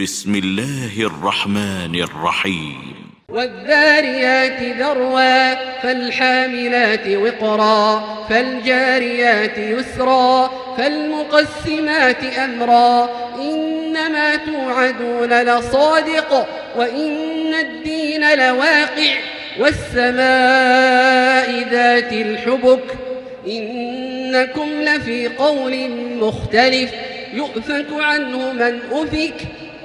بسم الله الرحمن الرحيم والذاريات ذروا فالحاملات وقرا فالجاريات يسرا فالمقسمات أمرا إنما توعدون لصادق وإن الدين لواقع والسماء ذات الحبك إنكم لفي قول مختلف يؤفك عنه من أفك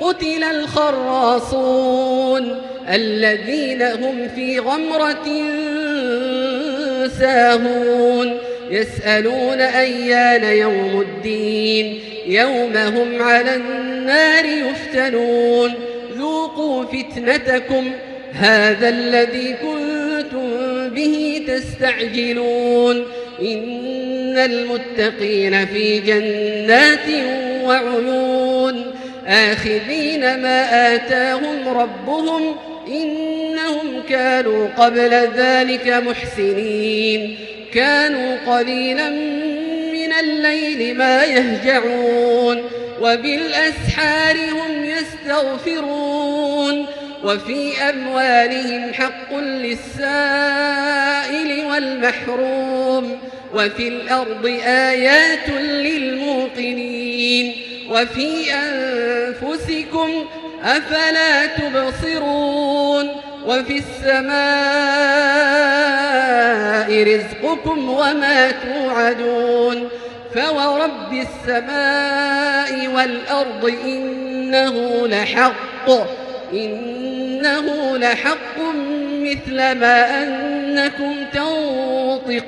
قتل الخراصون الذين هم في غمرة ساهون يسألون أيان يوم الدين يوم هم على النار يفتنون ذوقوا فتنتكم هذا الذي كنتم به تستعجلون إن المتقين في جنات وعيون آخذين ما آتاهم ربهم إنهم كانوا قبل ذلك محسنين كانوا قليلا من الليل ما يهجعون وبالأسحار هم يستغفرون وفي أموالهم حق للسائل والمحروم وفي الأرض آيات للموقنين وفي أنفسكم أفلا تبصرون وفي السماء رزقكم وما توعدون فورب السماء والأرض إنه لحق مثل ما أنكم تنطقون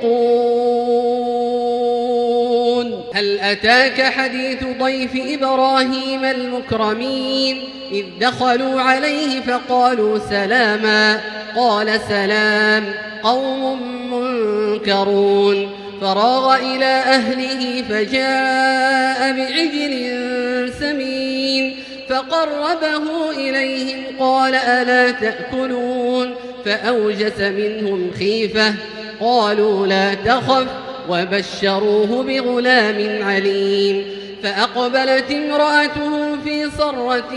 هل أتاك حديث ضيف إبراهيم المكرمين إذ دخلوا عليه فقالوا سلاما قال سلام قوم منكرون فراغ إلى أهله فجاء بعجل سمين فقربه إليهم قال ألا تأكلون فأوجس منهم خيفة قالوا لا تخف وبشروه بغلام عليم فأقبلت امرأته في صرة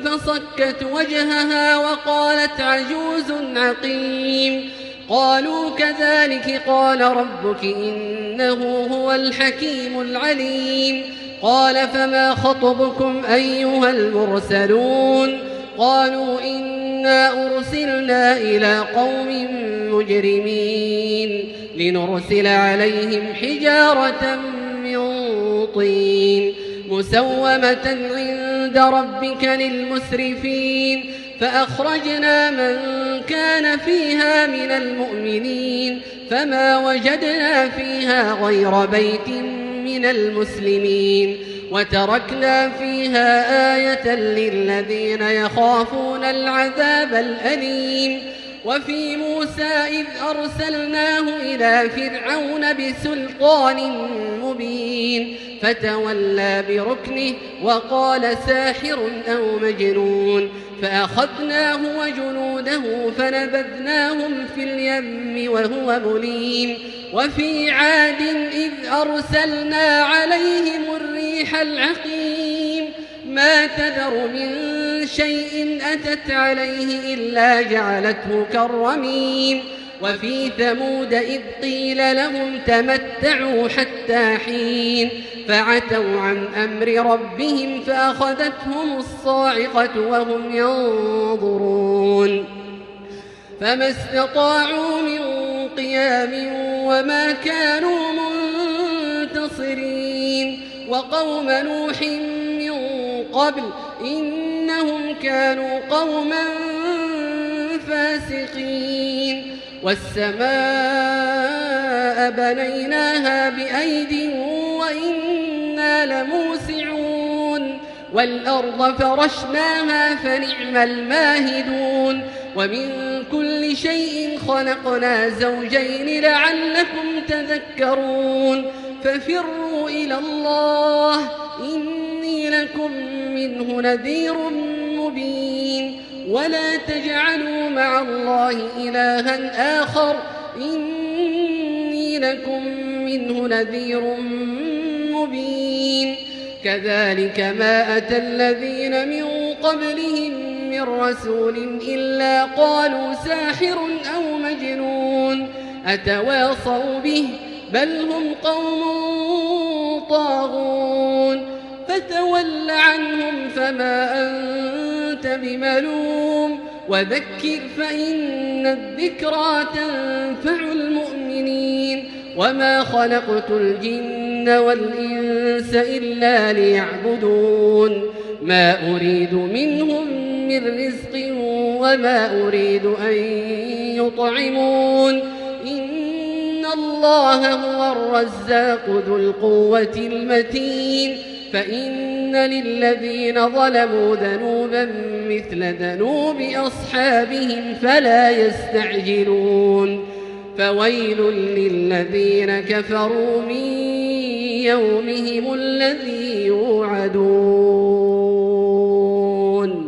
فصكت وجهها وقالت عجوز عقيم قالوا كذلك قال ربك إنه هو الحكيم العليم قال فما خطبكم أيها المرسلون قالوا إنا أرسلنا إلى قوم مجرمين لنرسل عليهم حجارة من طين مسومة عند ربك للمسرفين فأخرجنا من كان فيها من المؤمنين فما وجدنا فيها غير بيت من المسلمين وتركنا فيها آية للذين يخافون العذاب الأليم وفي موسى إذ أرسلناه إلى فرعون بسلطان مبين فتولى بركنه وقال ساحر أو مجنون فأخذناه وجنوده فنبذناهم في اليم وهو مليم وفي عاد إذ أرسلنا عليهم الريح العقيم ما تذر من شيء أتت عليه إلا جعلته كالرميم وفي ثمود إذ قيل لهم تمتعوا حتى حين فعتوا عن أمر ربهم فأخذتهم الصاعقة وهم ينظرون فما استطاعوا من قيام وما كانوا منتصرين وقوم نوح من قبل إنهم كانوا قوما فاسقين والسماء بنيناها بأيد وإنا لموسعون والأرض فرشناها فنعم الماهدون ومن كل شيء خلقنا زوجين لعلكم تذكرون ففروا إلى الله إني لكم منه نذير مبين ولا تجعلوا مع الله إلها آخر إني لكم منه نذير مبين كذلك ما أتى الذين من قبلهم من رسول إلا قالوا ساحر أو مجنون أتواصوا به بل هم قوم طاغون فتول عنهم فما أنت بملوم وذكر فإن الذكرى تنفع المؤمنين وما خلقت الجن والإنس إلا ليعبدون ما أريد منهم من رزق وما أريد أن يطعمون إن الله هو الرزاق ذو القوة المتين فإن للذين ظلموا ذنوبا مثل ذنوب أصحابهم فلا يستعجلون فويل للذين كفروا من يومهم الذي يوعدون